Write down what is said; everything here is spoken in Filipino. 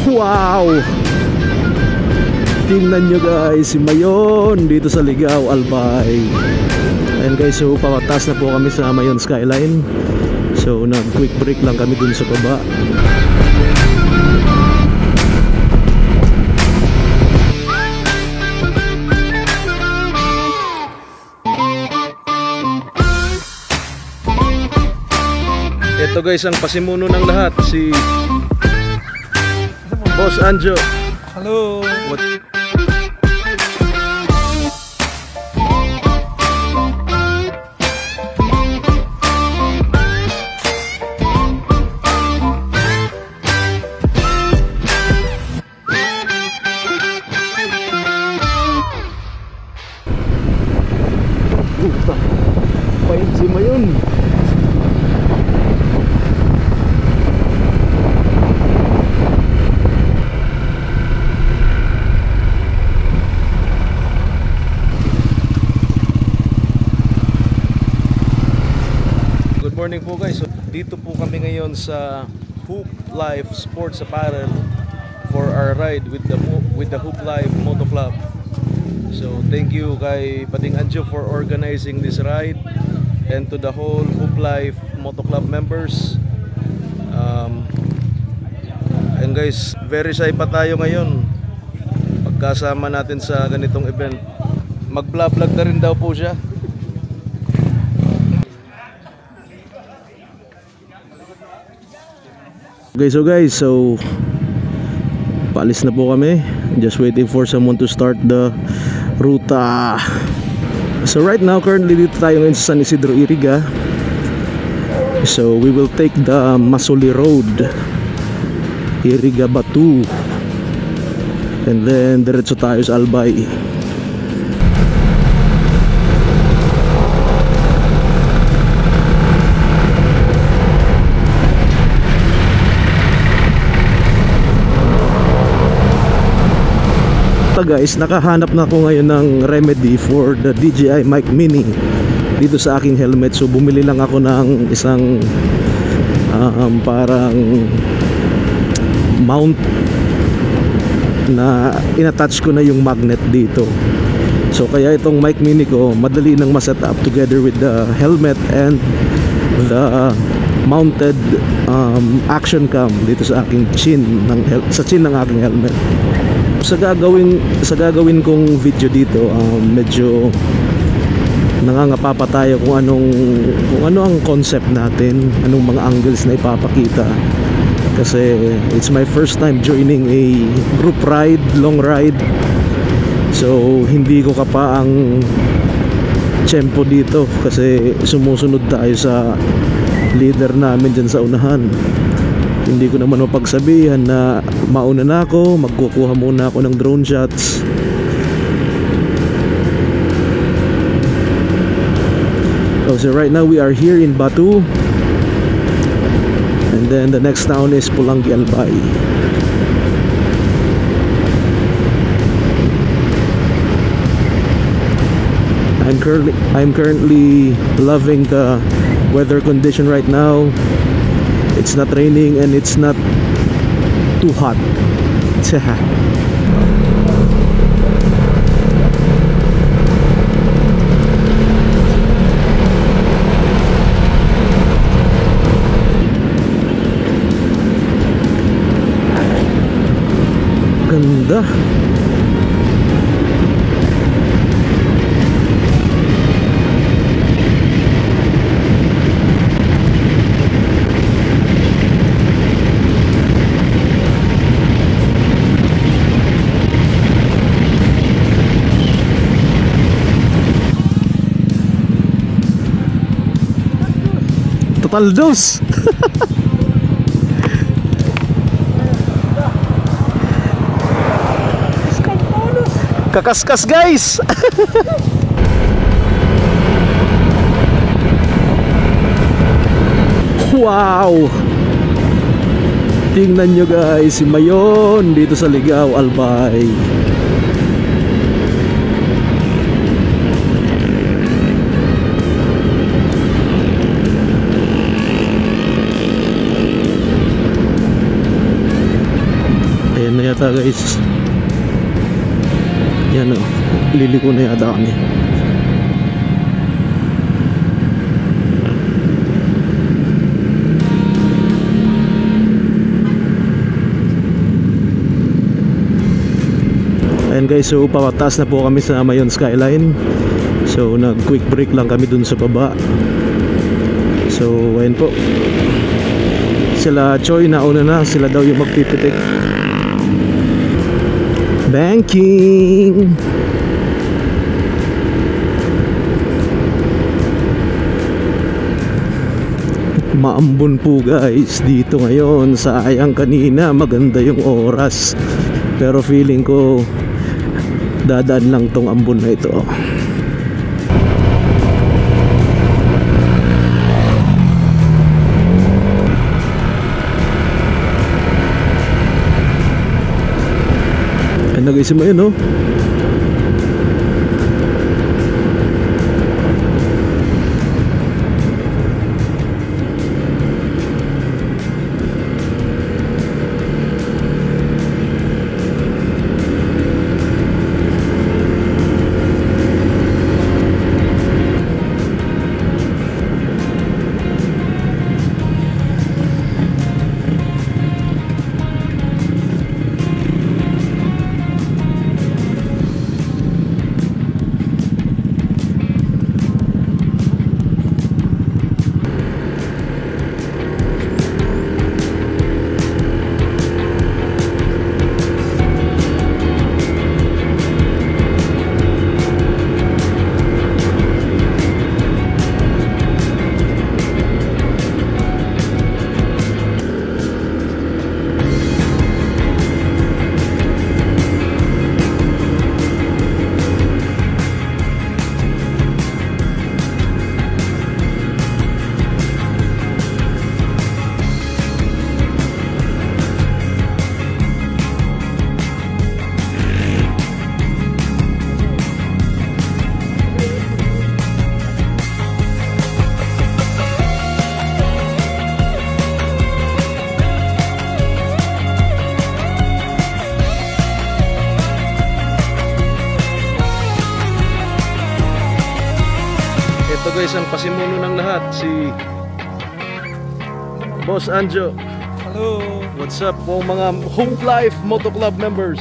Wow! Tingnan nyo guys, si Mayon dito sa Ligao, Albay. Ayan guys, so pataas na po kami sa Mayon Skyline. So nag quick break lang kami dun sa baba. Ito guys ang pasimuno ng lahat, si Boss Anjo. Hello. What? Pahit si Mayon. Good morning po guys. So, dito po kami ngayon sa Hoop Life Sports Apparel for our ride with the Hoop Life Moto Club. So thank you kay Bading Anjo for organizing this ride, and to the whole Hoop Life Moto Club members. And guys, very shy pa tayo ngayon pagkasama natin sa ganitong event. Mag-vlog na rin daw po siya. Okay, so paalis na po kami. Just waiting for someone to start the ruta. So right now, currently dito tayo ngayon sa San Isidro, Iriga. So we will take the Masoli Road, Iriga Batu, and then diretso tayo sa Albay. Guys, nakahanap na ako ngayon ng remedy for the DJI Mic Mini dito sa aking helmet. So bumili lang ako ng isang parang mount na inattach ko na yung magnet dito. So kaya itong mic mini ko madali nang ma-set up together with the helmet and the mounted action cam dito sa aking chin sa chin ng aking helmet. Sa gagawin kong video dito, medyo nangangapapa tayo kung ano ang concept natin, anong mga angles na ipapakita. Kasi it's my first time joining a group ride, long ride. So hindi ko kapa ang tempo dito kasi sumusunod tayo sa leader namin dyan sa unahan. Hindi ko naman mapagsabihan na mauna na ako, magkukuha muna ako ng drone shots. So right now we are here in Batu, and then the next town is Pulangi, Albay. I'm currently loving the weather condition right now. It's not raining and it's not too hot. Ganda. Total dos. Kakaskas guys. Wow. Tingnan nyo guys, si Mayon dito sa Ligao, Albay. Ayan na yata guys. Yan o, liliko na yata kami. Ayan guys, so papataas na po kami sa Mayon Skyline. So nag quick break lang kami dun sa baba. So ayan po, sila Choi nauna na, sila daw yung magpipitik. Banking. Maambon po guys dito ngayon. Sayang kanina maganda yung oras, pero feeling ko dadaan lang tong ambon na ito. Ay nag-isip mo yun, no? Ito guys, ang pasimuno ng lahat, si Boss Anjo. Hello. What's up po mga Home Life Moto Club members?